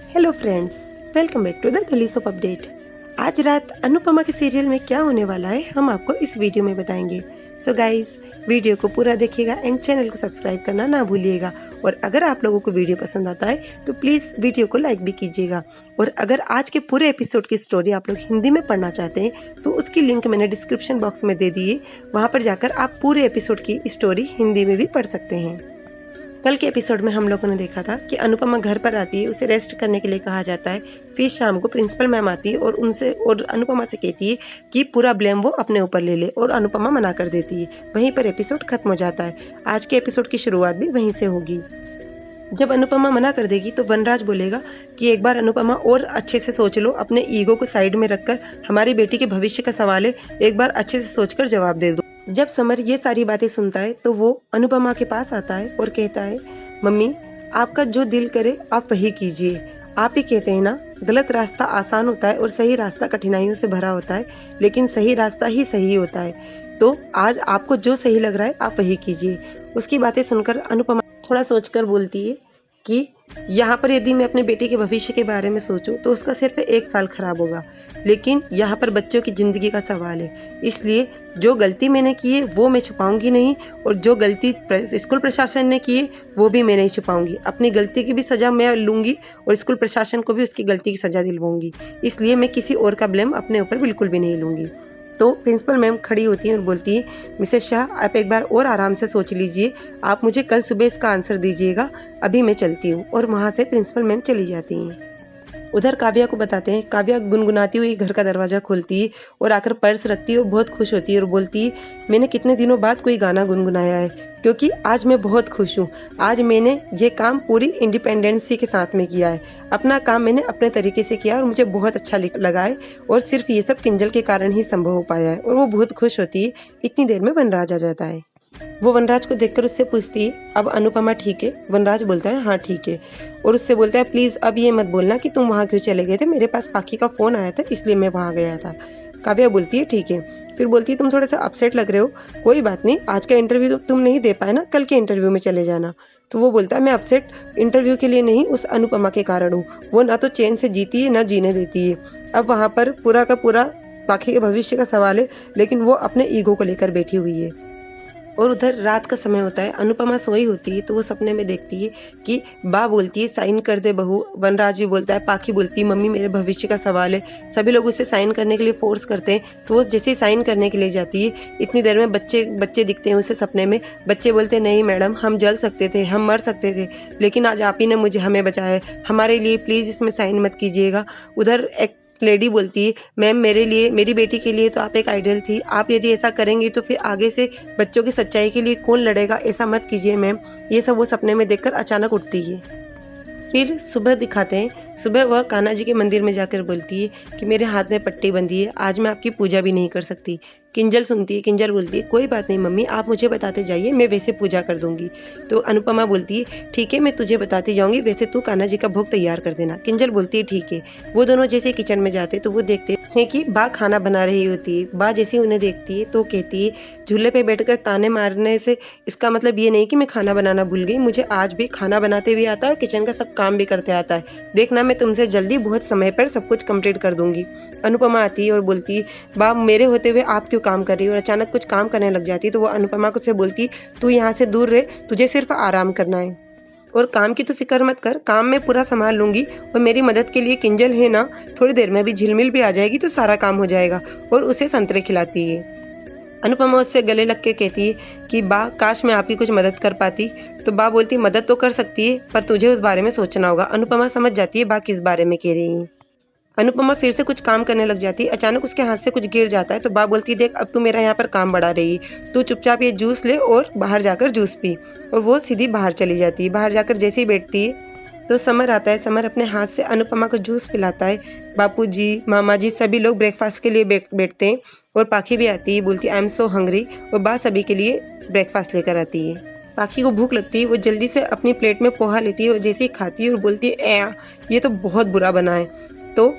Hello friends, welcome back to the daily soap update. आज रात अनुपमा के सीरियल में क्या होने वाला है हम आपको इस वीडियो में बताएंगे। सो गाइस, वीडियो को पूरा देखिएगा एंड चैनल को सब्सक्राइब करना ना भूलिएगा। और अगर आप लोगों को वीडियो पसंद आता है तो प्लीज़ वीडियो को लाइक भी कीजिएगा। और अगर आज के पूरे एपिसोड की स्टोरी आप लोग हिंदी में पढ़ना चाहते हैं तो उसकी लिंक मैंने डिस्क्रिप्शन बॉक्स में दे दी है, वहाँ पर जाकर आप पूरे एपिसोड की स्टोरी हिंदी में भी पढ़ सकते हैं। कल के एपिसोड में हम लोगों ने देखा था कि अनुपमा घर पर आती है, उसे रेस्ट करने के लिए कहा जाता है। फिर शाम को प्रिंसिपल मैम आती है और अनुपमा से कहती है कि पूरा ब्लेम वो अपने ऊपर ले ले, और अनुपमा मना कर देती है। वहीं पर एपिसोड खत्म हो जाता है। आज के एपिसोड की शुरुआत भी वहीं से होगी। जब अनुपमा मना कर देगी तो वनराज बोलेगा कि एक बार अनुपमा और अच्छे से सोच लो, अपने ईगो को साइड में रखकर हमारी बेटी के भविष्य का सवाल है, एक बार अच्छे से सोचकर जवाब दे दो। जब समर ये सारी बातें सुनता है तो वो अनुपमा के पास आता है और कहता है, मम्मी आपका जो दिल करे आप वही कीजिए। आप ही कहते हैं ना, गलत रास्ता आसान होता है और सही रास्ता कठिनाइयों से भरा होता है, लेकिन सही रास्ता ही सही होता है। तो आज आपको जो सही लग रहा है आप वही कीजिए। उसकी बातें सुनकर अनुपमा थोड़ा सोचकर बोलती है कि यहाँ पर यदि मैं अपने बेटे के भविष्य के बारे में सोचूं तो उसका सिर्फ 1 साल खराब होगा, लेकिन यहाँ पर बच्चों की ज़िंदगी का सवाल है। इसलिए जो गलती मैंने की है वो मैं छुपाऊंगी नहीं, और जो गलती स्कूल प्रशासन ने की है वो भी मैं नहीं छुपाऊंगी। अपनी गलती की भी सज़ा मैं लूँगी और स्कूल प्रशासन को भी उसकी गलती की सज़ा दिलवाऊंगी। इसलिए मैं किसी और का ब्लेम अपने ऊपर बिल्कुल भी नहीं लूँगी। तो प्रिंसिपल मैम खड़ी होती हैं और बोलती है, मिसेस शाह आप एक बार और आराम से सोच लीजिए, आप मुझे कल सुबह इसका आंसर दीजिएगा, अभी मैं चलती हूँ। और वहाँ से प्रिंसिपल मैम चली जाती हैं। उधर काव्या को बताते हैं। काव्या गुनगुनाती हुई घर का दरवाजा खोलती है और आकर पर्स रखती है और बहुत खुश होती है और बोलती है, मैंने कितने दिनों बाद कोई गाना गुनगुनाया है, क्योंकि आज मैं बहुत खुश हूँ। आज मैंने ये काम पूरी इंडिपेंडेंसी के साथ में किया है। अपना काम मैंने अपने तरीके से किया और मुझे बहुत अच्छा लगा है, और सिर्फ ये सब किंजल के कारण ही संभव हो पाया है। और वो बहुत खुश होती है। इतनी देर में वनराज आ जाता है। वो वनराज को देखकर उससे पूछती है, अब अनुपमा ठीक है? वनराज बोलता है, हाँ ठीक है। और उससे बोलता है, प्लीज़ अब ये मत बोलना कि तुम वहाँ क्यों चले गए थे, मेरे पास पाखी का फ़ोन आया था इसलिए मैं वहाँ गया था। काव्या बोलती है, ठीक है। फिर बोलती है, तुम थोड़ा सा अपसेट लग रहे हो, कोई बात नहीं, आज का इंटरव्यू तुम नहीं दे पाए ना, कल के इंटरव्यू में चले जाना। तो वो बोलता है, मैं अपसेट इंटरव्यू के लिए नहीं, उस अनुपमा के कारण हूँ। वो ना तो चैन से जीती है ना जीने देती है। अब वहाँ पर पूरा का पूरा पाखी के भविष्य का सवाल है, लेकिन वो अपने ईगो को लेकर बैठी हुई है। और उधर रात का समय होता है। अनुपमा सोई होती है तो वो सपने में देखती है कि बा बोलती है, साइन कर दे बहू। वनराज भी बोलता है, पाखी बोलती है, मम्मी मेरे भविष्य का सवाल है। सभी लोग उसे साइन करने के लिए फोर्स करते हैं, तो वो जैसे ही साइन करने के लिए जाती है, इतनी देर में बच्चे दिखते हैं उसे सपने में। बच्चे बोलते हैं, नहीं मैडम, हम जल सकते थे, हम मर सकते थे, लेकिन आज आप ही ने हमें बचाया, हमारे लिए प्लीज़ इसमें साइन मत कीजिएगा। उधर एक लेडी बोलती है, मैम मेरे लिए, मेरी बेटी के लिए तो आप एक आइडल थी, आप यदि ऐसा करेंगी तो फिर आगे से बच्चों की सच्चाई के लिए कौन लड़ेगा, ऐसा मत कीजिए मैम। ये सब वो सपने में देखकर अचानक उठती है। फिर सुबह दिखाते हैं। सुबह वह कान्हा जी के मंदिर में जाकर बोलती है कि मेरे हाथ में पट्टी बंधी है, आज मैं आपकी पूजा भी नहीं कर सकती। किंजल सुनती है। किंजल बोलती है, कोई बात नहीं मम्मी, आप मुझे बताते जाइए, मैं वैसे पूजा कर दूंगी। तो अनुपमा बोलती है, ठीक है मैं तुझे बताती जाऊंगी, वैसे तू कान्हा जी का भोग तैयार कर देना। किंजल बोलती है, ठीक है। वो दोनों जैसे किचन में जाते तो वो देखते हैं कि बा खाना बना रही होती है। बा जैसे उन्हें देखती है तो कहती है, झूले पे बैठकर ताने मारने से इसका मतलब ये नहीं कि मैं खाना बनाना भूल गई, मुझे आज भी खाना बनाते भी आता है और किचन का सब काम भी करते आता है। देखना मैं तुमसे जल्दी बहुत समय पर सब कुछ कंप्लीट कर दूंगी। अनुपमा आती है और बोलती है, बा मेरे होते हुए आप क्यों काम कर रही हो? और अचानक कुछ काम करने लग जाती है। तो वो अनुपमा को से बोलती, तू यहाँ से दूर रहे, तुझे सिर्फ आराम करना है और काम की तो फिक्र मत कर, काम मैं पूरा संभाल लूंगी। और मेरी मदद के लिए किंजल है ना, थोड़ी देर में भी झिलमिल भी आ जाएगी तो सारा काम हो जाएगा। और उसे संतरे खिलाती है। अनुपमा उससे गले लग के कहती है कि बा काश मैं आपकी कुछ मदद कर पाती। तो बा बोलती, मदद तो कर सकती है पर तुझे उस बारे में सोचना होगा। अनुपमा समझ जाती है बा किस बारे में कह रही है। अनुपमा फिर से कुछ काम करने लग जाती है। अचानक उसके हाथ से कुछ गिर जाता है। तो बा बोलती, देख अब तू मेरा यहाँ पर काम बढ़ा रही है, तू चुपचाप ये जूस ले और बाहर जाकर जूस पी। और वो सीधी बाहर चली जाती है। बाहर जाकर जैसे ही बैठती है तो समर आता है। समर अपने हाथ से अनुपमा को जूस पिलाता है। बापू जी, मामा जी सभी लोग ब्रेकफास्ट के लिए बैठते हैं और पाखी भी आती है, बोलती आई एम सो हंग्री। और बा सभी के लिए ब्रेकफास्ट लेकर आती है। पाखी को भूख लगती है, वो जल्दी से अपनी प्लेट में पोहा लेती है और जैसे ही खाती है और बोलती है, ए ये तो बहुत बुरा बना है। तो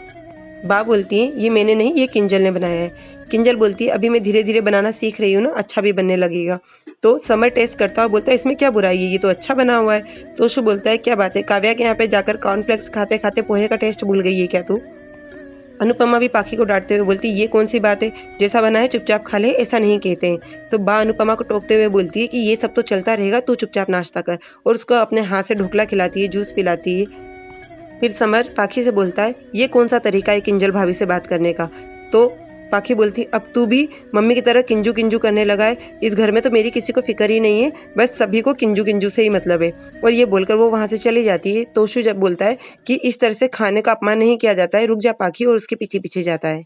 बा बोलती है ये मैंने नहीं, ये किंजल ने बनाया है। किंजल बोलती है अभी मैं धीरे धीरे बनाना सीख रही हूँ ना, अच्छा भी बनने लगेगा। तो समर टेस्ट करता है और बोलता है इसमें क्या बुराई है, ये तो अच्छा बना हुआ है। तो शु बोलता है क्या बात है, काव्या के यहाँ पे जाकर कॉर्नफ्लेक्स खाते खाते पोहे का टेस्ट भूल गई है क्या तू। अनुपमा भी पाखी को डांटते हुए बोलती ये कौन सी बात है, जैसा बना है चुपचाप खा ले, ऐसा नहीं कहते हैं। तो बा अनुपमा को टोकते हुए बोलती है कि ये सब तो चलता रहेगा, तू चुपचाप नाश्ता कर, और उसको अपने हाथ से ढोकला खिलाती है, जूस पिलाती है। फिर समर पाखी से बोलता है ये कौन सा तरीका है किंजल भाभी से बात करने का। तो पाखी बोलती अब तू भी मम्मी की तरह किंजू किंजू करने लगा है, इस घर में तो मेरी किसी को फिक्र ही नहीं है, बस सभी को किंजू किंजू से ही मतलब है। और ये बोलकर वो वहां से चली जाती है। तोशु जब बोलता है कि इस तरह से खाने का अपमान नहीं किया जाता है, रुक जा पाखी, और उसके पीछे पीछे जाता है।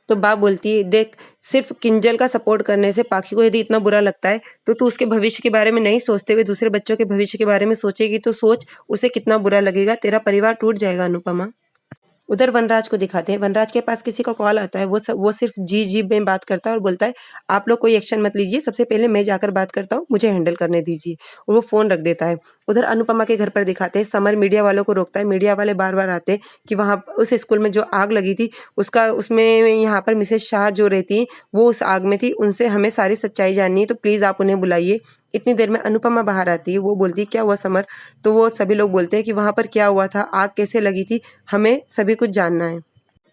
तो बाप बोलती है देख, सिर्फ किंजल का सपोर्ट करने से पाखी को यदि इतना बुरा लगता है तो तू उसके भविष्य के बारे में नहीं सोचते हुए दूसरे बच्चों के भविष्य के बारे में सोचेगी तो सोच उसे कितना बुरा लगेगा, तेरा परिवार टूट जाएगा अनुपमा। उधर वनराज को दिखाते हैं। वनराज के पास किसी का कॉल आता है, वो सिर्फ जी जी में बात करता है और बोलता है आप लोग कोई एक्शन मत लीजिए, सबसे पहले मैं जाकर बात करता हूँ, मुझे हैंडल करने दीजिए, और वो फोन रख देता है। उधर अनुपमा के घर पर दिखाते हैं। समर मीडिया वालों को रोकता है। मीडिया वाले बार बार आते हैं कि वहाँ उस स्कूल में जो आग लगी थी उसमें यहाँ पर मिसेस शाह जो रहती है वो उस आग में थी, उनसे हमें सारी सच्चाई जाननी है, तो प्लीज आप उन्हें बुलाइए। इतनी देर में अनुपमा बाहर आती है। वो बोलती है क्या हुआ समर। तो वो सभी लोग बोलते हैं कि वहां पर क्या हुआ था, आग कैसे लगी थी, हमें सभी कुछ जानना है।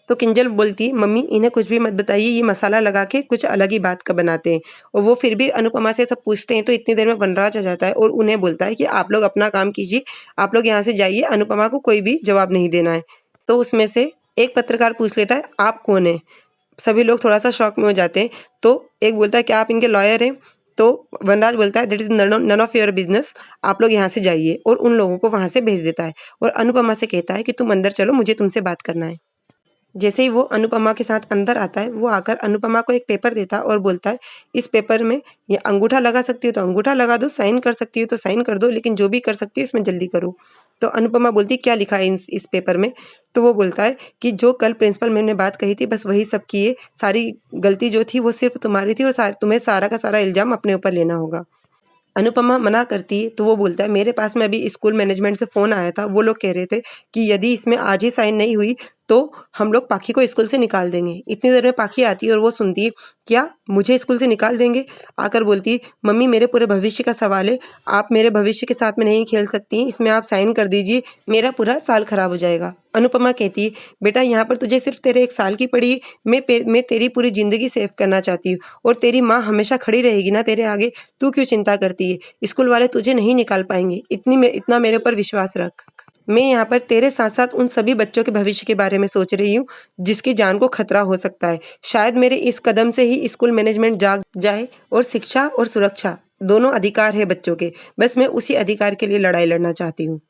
तो किंजल बोलती मम्मी इन्हें कुछ भी मत बताइए, ये मसाला लगा के कुछ अलग ही बात का बनाते हैं। और वो फिर भी अनुपमा से सब पूछते हैं। तो इतनी देर में वनराज आ जाता है और उन्हें बोलता है कि आप लोग अपना काम कीजिए, आप लोग यहाँ से जाइए, अनुपमा को कोई भी जवाब नहीं देना है। तो उसमें से एक पत्रकार पूछ लेता है आप कौन है। सभी लोग थोड़ा सा शॉक में हो जाते हैं। तो एक बोलता है क्या आप इनके लॉयर हैं। तो वनराज बोलता है that is none of your business, आप लोग यहाँ से जाइए, और उन लोगों को वहां से भेज देता है। और अनुपमा से कहता है कि तुम अंदर चलो, मुझे तुमसे बात करना है। जैसे ही वो अनुपमा के साथ अंदर आता है, वो आकर अनुपमा को एक पेपर देता है और बोलता है इस पेपर में ये अंगूठा लगा सकती हो तो अंगूठा लगा दो, साइन कर सकती हो तो साइन कर दो, लेकिन जो भी कर सकती हो इसमें जल्दी करो। तो अनुपमा बोलती क्या लिखा है इस पेपर में। तो वो बोलता है कि जो कल प्रिंसिपल मैम ने बात कही थी बस वही सब की है, सारी गलती जो थी वो सिर्फ तुम्हारी थी, और तुम्हें सारा का सारा इल्जाम अपने ऊपर लेना होगा। अनुपमा मना करती है। तो वो बोलता है मेरे पास में अभी स्कूल मैनेजमेंट से फोन आया था, वो लोग कह रहे थे कि यदि इसमें आज ही साइन नहीं हुई तो हम लोग पाखी को स्कूल से निकाल देंगे। इतनी देर में पाखी आती है और वो सुनती है क्या मुझे स्कूल से निकाल देंगे। आकर बोलती है मम्मी मेरे पूरे भविष्य का सवाल है, आप मेरे भविष्य के साथ में नहीं खेल सकती, इसमें आप साइन कर दीजिए, मेरा पूरा साल खराब हो जाएगा। अनुपमा कहती है बेटा यहाँ पर तुझे सिर्फ तेरे एक साल की पड़ी है, मैं तेरी पूरी जिंदगी सेव करना चाहती हूँ, और तेरी माँ हमेशा खड़ी रहेगी ना तेरे आगे, तू क्यों चिंता करती है, स्कूल वाले तुझे नहीं निकाल पाएंगे, इतना मेरे ऊपर विश्वास रख। मैं यहाँ पर तेरे साथ साथ उन सभी बच्चों के भविष्य के बारे में सोच रही हूँ जिसकी जान को खतरा हो सकता है। शायद मेरे इस कदम से ही स्कूल मैनेजमेंट जाग जाए, और शिक्षा और सुरक्षा दोनों अधिकार है बच्चों के, बस मैं उसी अधिकार के लिए लड़ाई लड़ना चाहती हूँ।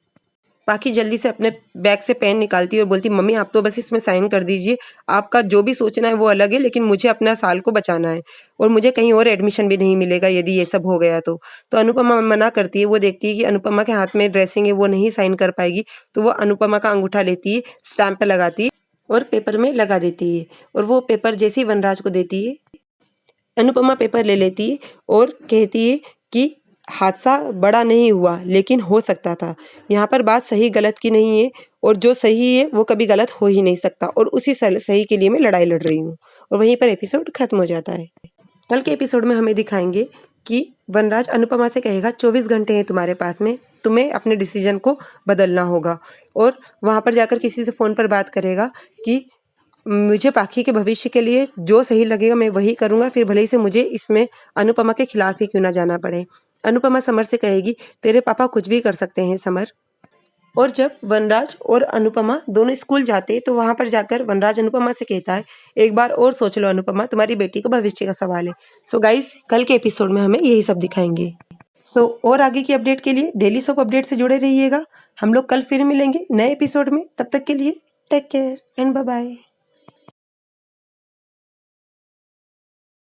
पाखी जल्दी से अपने बैग से पेन निकालती है और बोलती मम्मी आप तो बस इसमें साइन कर दीजिए, आपका जो भी सोचना है वो अलग है, लेकिन मुझे अपना साल को बचाना है, और मुझे कहीं और एडमिशन भी नहीं मिलेगा यदि ये सब हो गया तो अनुपमा मना करती है। वो देखती है कि अनुपमा के हाथ में ड्रेसिंग है, वो नहीं साइन कर पाएगी। तो वो अनुपमा का अंगूठा लेती है, स्टैंप पे लगाती है और पेपर में लगा देती है। और वो पेपर जैसे ही वनराज को देती है, अनुपमा पेपर ले लेती है और कहती है कि हादसा बड़ा नहीं हुआ लेकिन हो सकता था। यहाँ पर बात सही गलत की नहीं है, और जो सही है वो कभी गलत हो ही नहीं सकता, और उसी सही के लिए मैं लड़ाई लड़ रही हूँ। और वहीं पर एपिसोड खत्म हो जाता है। कल के एपिसोड में हमें दिखाएंगे कि वनराज अनुपमा से कहेगा 24 घंटे हैं तुम्हारे पास में, तुम्हें अपने डिसीजन को बदलना होगा। और वहां पर जाकर किसी से फोन पर बात करेगा कि मुझे पाखी के भविष्य के लिए जो सही लगेगा मैं वही करूंगा, फिर भले ही से मुझे इसमें अनुपमा के खिलाफ ही क्यों ना जाना पड़े। अनुपमा समर से कहेगी तेरे पापा कुछ भी कर सकते हैं समर। और जब वनराज और अनुपमा दोनों स्कूल जाते तो वहां पर जाकर वनराज अनुपमा से कहता है एक बार और सोच लो अनुपमा, तुम्हारी बेटी का भविष्य का सवाल है। सो गाइस कल के एपिसोड में हमें यही सब दिखाएंगे। और आगे की अपडेट के लिए डेली सोप अपडेट से जुड़े रहिएगा। हम लोग कल फिर मिलेंगे नए एपिसोड में, तब तक के लिए take care and bye bye.